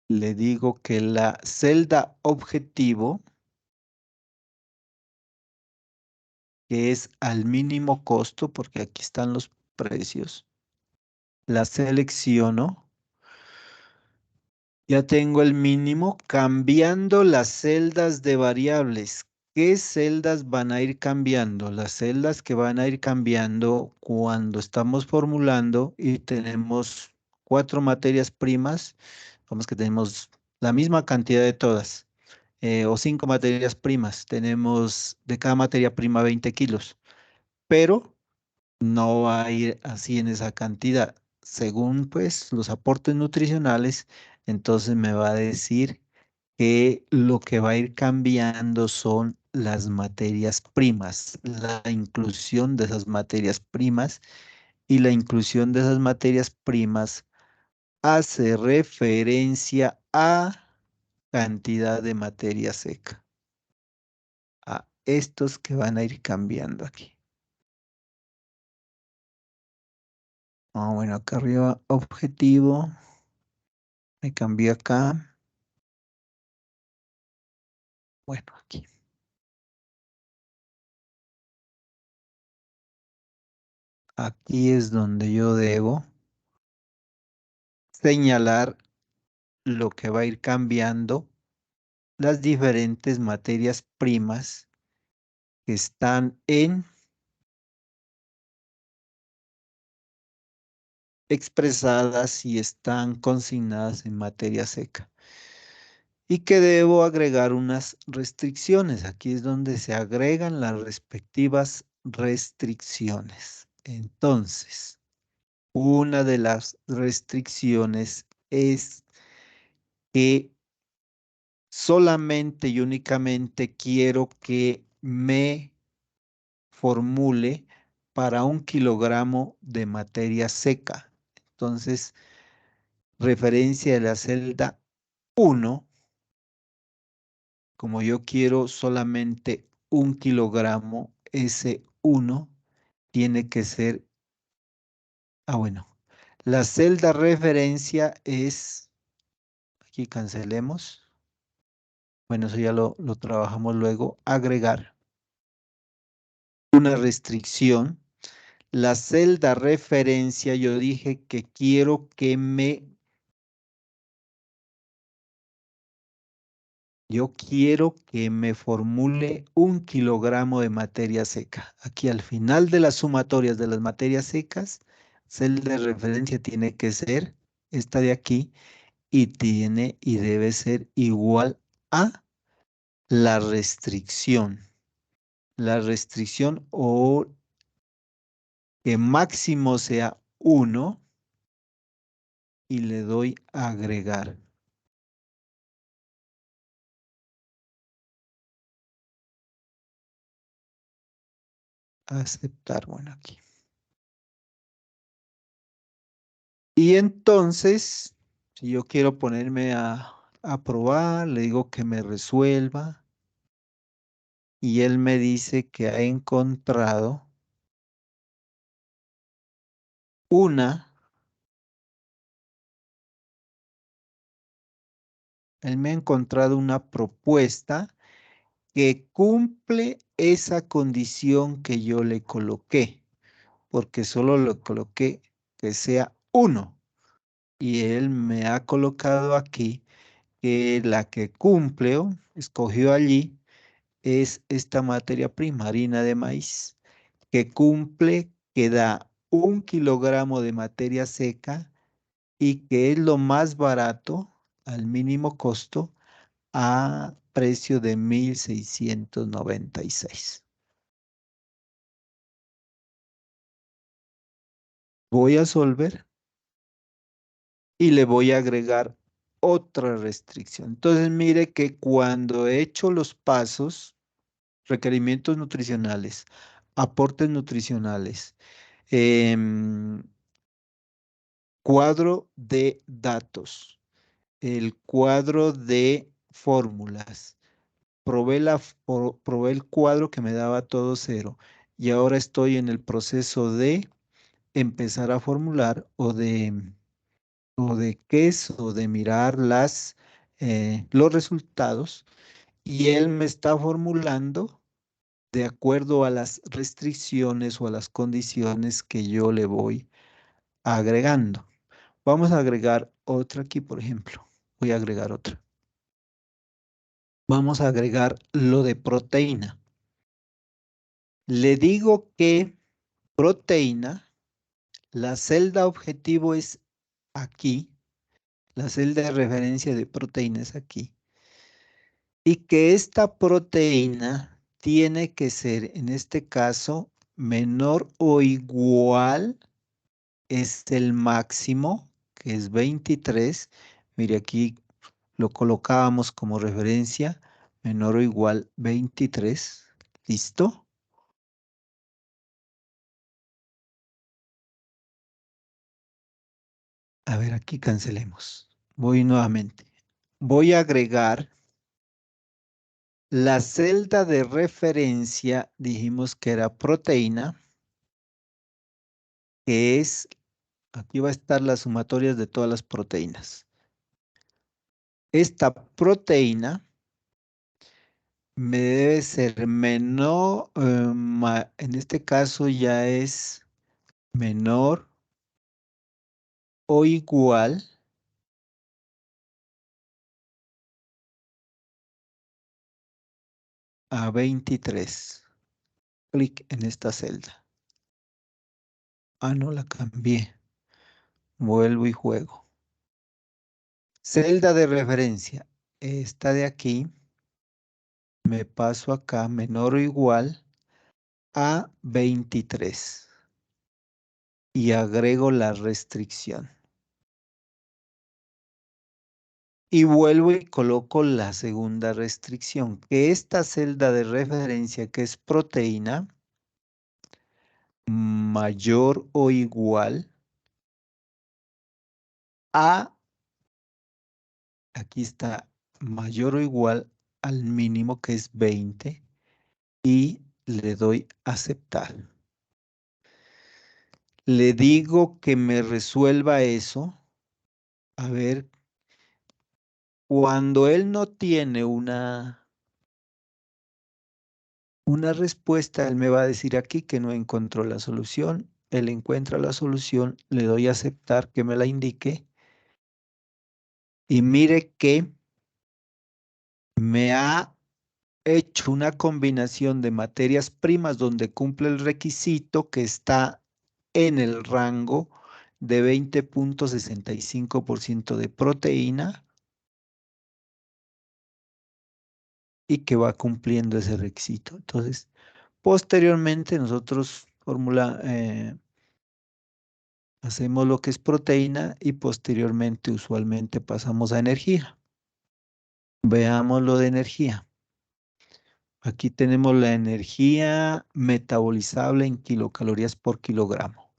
la celda objetivo, que es al mínimo costo, porque aquí están los precios, la selecciono. Ya tengo el mínimo cambiando las celdas de variables. ¿Qué celdas van a ir cambiando? Las celdas que van a ir cambiando cuando estamos formulando y tenemos 4 materias primas, vamos que tenemos la misma cantidad de todas, o 5 materias primas, tenemos de cada materia prima 20 kilos, pero no va a ir así en esa cantidad. Según pues los aportes nutricionales, entonces me va a decir que lo que va a ir cambiando son las materias primas, la inclusión de esas materias primas, y la inclusión de esas materias primas hace referencia a cantidad de materia seca, a estos que van a ir cambiando aquí. Bueno, acá arriba objetivo, me cambié acá. Bueno, aquí. aquí es donde yo debo señalar lo que va a ir cambiando las diferentes materias primas que están expresadas y están consignadas en materia seca. Y que debo agregar unas restricciones. Aquí es donde se agregan las respectivas restricciones. Entonces, una de las restricciones es que solamente y únicamente quiero que me formule para 1 kilogramo de materia seca. Entonces, referencia de la celda 1, como yo quiero solamente 1 kilogramo, ese 1 tiene que ser, bueno, la celda referencia es, aquí cancelemos, bueno, eso ya lo trabajamos luego, agregar una restricción. La celda referencia, yo dije que quiero que yo quiero que me formule 1 kilogramo de materia seca. Aquí al final de las sumatorias de las materias secas, celda de referencia tiene que ser esta de aquí y tiene y debe ser igual a la restricción. La restricción o que máximo sea 1 y le doy a agregar. Aceptar, bueno, aquí. Y entonces, si yo quiero ponerme a probar, le digo que me resuelva y él me dice que ha encontrado una, él me ha encontrado una propuesta que cumple esa condición que yo le coloqué, porque solo le coloqué que sea 1. Y él me ha colocado aquí que la que cumple, o escogió allí, es esta materia prima, harina de maíz, que cumple, que da 1 kilogramo de materia seca y que es lo más barato, al mínimo costo, a precio de 1,696. Voy a solver y le voy a agregar otra restricción. Entonces, mire que cuando he hecho los pasos, requerimientos nutricionales, aportes nutricionales, em, cuadro de datos, el cuadro de fórmulas, probé el cuadro que me daba todo cero y ahora estoy en el proceso de empezar a formular o de qué es, o de mirar los resultados, y él me está formulando de acuerdo a las restricciones o a las condiciones que yo le voy agregando. Vamos a agregar otra aquí, por ejemplo. Voy a agregar otra. Vamos a agregar lo de proteína. Le digo que proteína, la celda objetivo es aquí, la celda de referencia de proteína es aquí, y que esta proteína tiene que ser, en este caso, menor o igual, es el máximo, que es 23. Mire, aquí lo colocábamos como referencia, menor o igual 23. ¿Listo? A ver, aquí cancelemos. Voy nuevamente. Voy a agregar la celda de referencia, dijimos que era proteína, que es, aquí va a estar las sumatorias de todas las proteínas. Esta proteína me debe ser menor, en este caso ya es menor o igual a 23. Clic en esta celda. Ah, no, la cambié. Vuelvo y juego. Celda de referencia. Esta de aquí. Me paso acá menor o igual a 23. Y agrego la restricción. Y vuelvo y coloco la segunda restricción, que esta celda de referencia, que es proteína, mayor o igual a, aquí está, mayor o igual al mínimo, que es 20, y le doy aceptar. Le digo que me resuelva eso. A ver, cuando él no tiene una respuesta, él me va a decir aquí que no encontró la solución. Él encuentra la solución, le doy a aceptar que me la indique. Y mire que me ha hecho una combinación de materias primas donde cumple el requisito que está en el rango de 20,65% de proteína y que va cumpliendo ese requisito. Entonces, posteriormente nosotros hacemos lo que es proteína y posteriormente usualmente pasamos a energía. Veamos lo de energía. Aquí tenemos la energía metabolizable en kilocalorías por kilogramo.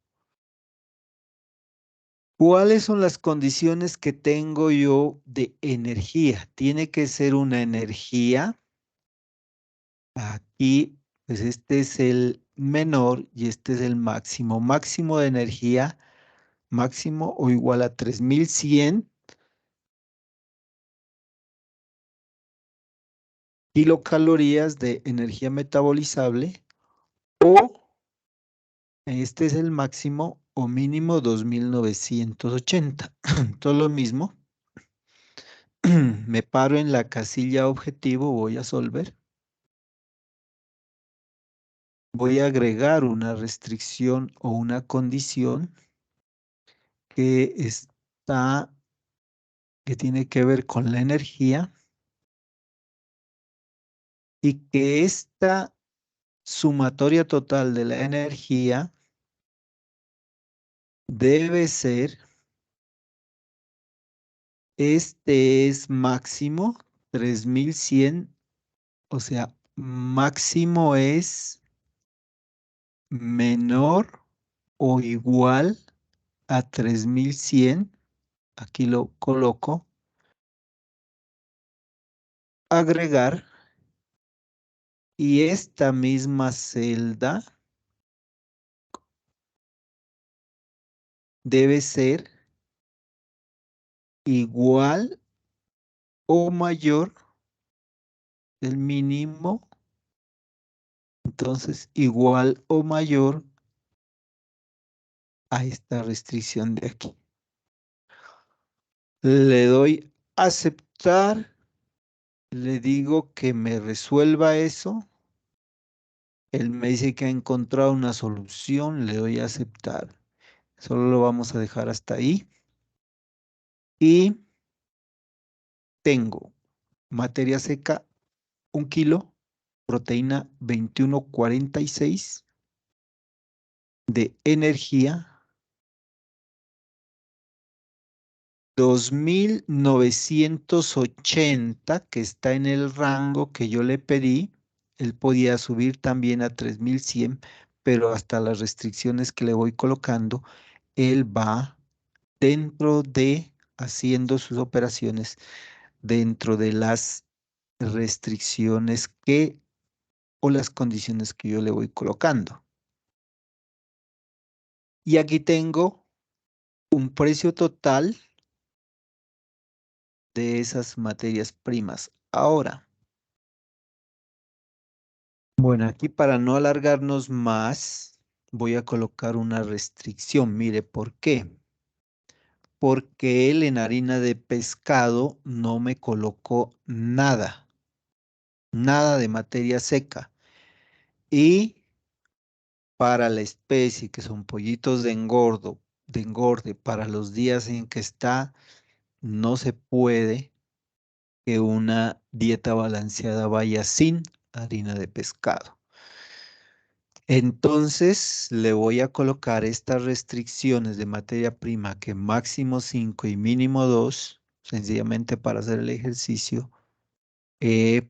¿Cuáles son las condiciones que tengo yo de energía? Tiene que ser una energía. Aquí, pues este es el menor y este es el máximo. Máximo de energía, máximo o igual a 3100 kilocalorías de energía metabolizable, o este es el máximo o mínimo 2980. Todo lo mismo. Me paro en la casilla objetivo, voy a solver. Voy a agregar una restricción o una condición que que tiene que ver con la energía y que esta sumatoria total de la energía debe ser, este es máximo 3100, o sea, máximo es menor o igual a 3100. Aquí lo coloco. Agregar. Y esta misma celda debe ser igual o mayor el mínimo. Entonces, igual o mayor a esta restricción de aquí. Le doy aceptar. Le digo que me resuelva eso. Él me dice que ha encontrado una solución. Le doy a aceptar. Solo lo vamos a dejar hasta ahí. Y tengo materia seca 1 kilo, proteína 2146 de energía, 2980, que está en el rango que yo le pedí. Él podía subir también a 3100, pero hasta las restricciones que le voy colocando, él va dentro de haciendo sus operaciones dentro de las restricciones o las condiciones que yo le voy colocando. Y aquí tengo un precio total de esas materias primas. Ahora, bueno, aquí para no alargarnos más, voy a colocar una restricción. Mire, ¿por qué? Porque él en harina de pescado no me colocó nada, nada de materia seca. Y para la especie, que son pollitos de engorde, para los días en que está, no se puede que una dieta balanceada vaya sin harina de pescado. Entonces le voy a colocar estas restricciones de materia prima, que máximo 5 y mínimo 2, sencillamente para hacer el ejercicio,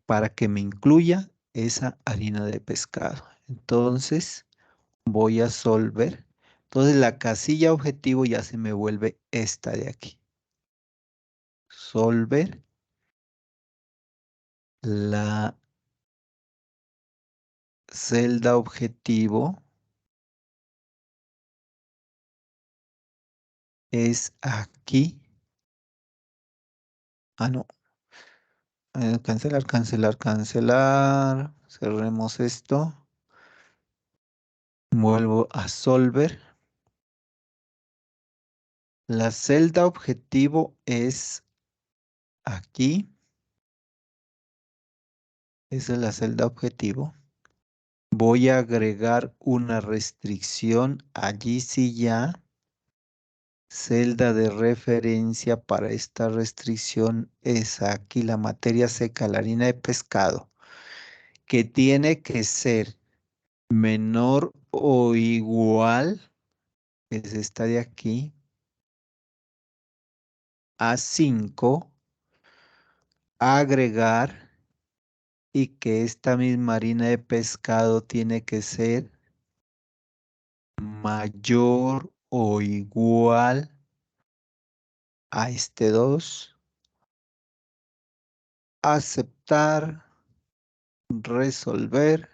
para que me incluya esa harina de pescado. Entonces voy a solver. Entonces la casilla objetivo ya se me vuelve esta de aquí. Solver. La celda objetivo es aquí. Ah, no. Cancelar, cancelar, cancelar. Cerremos esto. Vuelvo a solver. La celda objetivo es aquí. Esa es la celda objetivo. Voy a agregar una restricción. Allí sí ya. Celda de referencia para esta restricción es aquí la materia seca, la harina de pescado, que tiene que ser menor o igual, que es esta de aquí, a 5, agregar, y que esta misma harina de pescado tiene que ser mayor o igual a este 2, aceptar, resolver.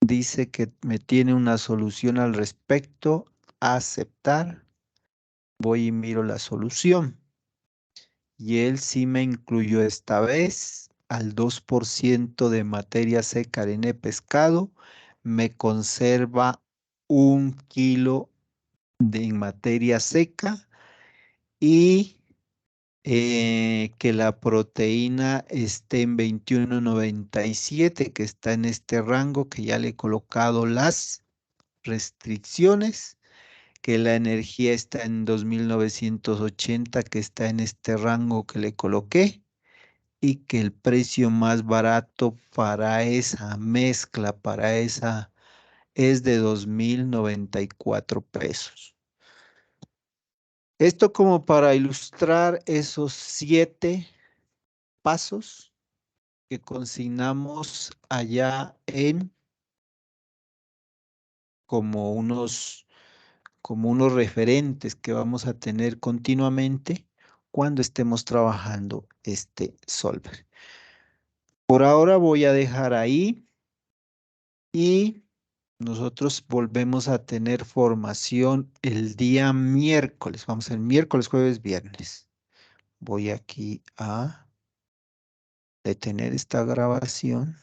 Dice que me tiene una solución al respecto, aceptar. Voy y miro la solución. Y él sí me incluyó esta vez al 2% de materia seca de pescado. Me conserva 1 kilo de materia seca y que la proteína esté en 21,97, que está en este rango que ya le he colocado las restricciones, que la energía está en 2.980, que está en este rango que le coloqué, y que el precio más barato para esa mezcla, para esa, es de 2.094 pesos. Esto como para ilustrar esos 7 pasos que consignamos allá en como unos como unos referentes que vamos a tener continuamente cuando estemos trabajando este solver. Por ahora voy a dejar ahí y nosotros volvemos a tener formación el día miércoles. Vamos el miércoles, jueves, viernes. Voy aquí a detener esta grabación.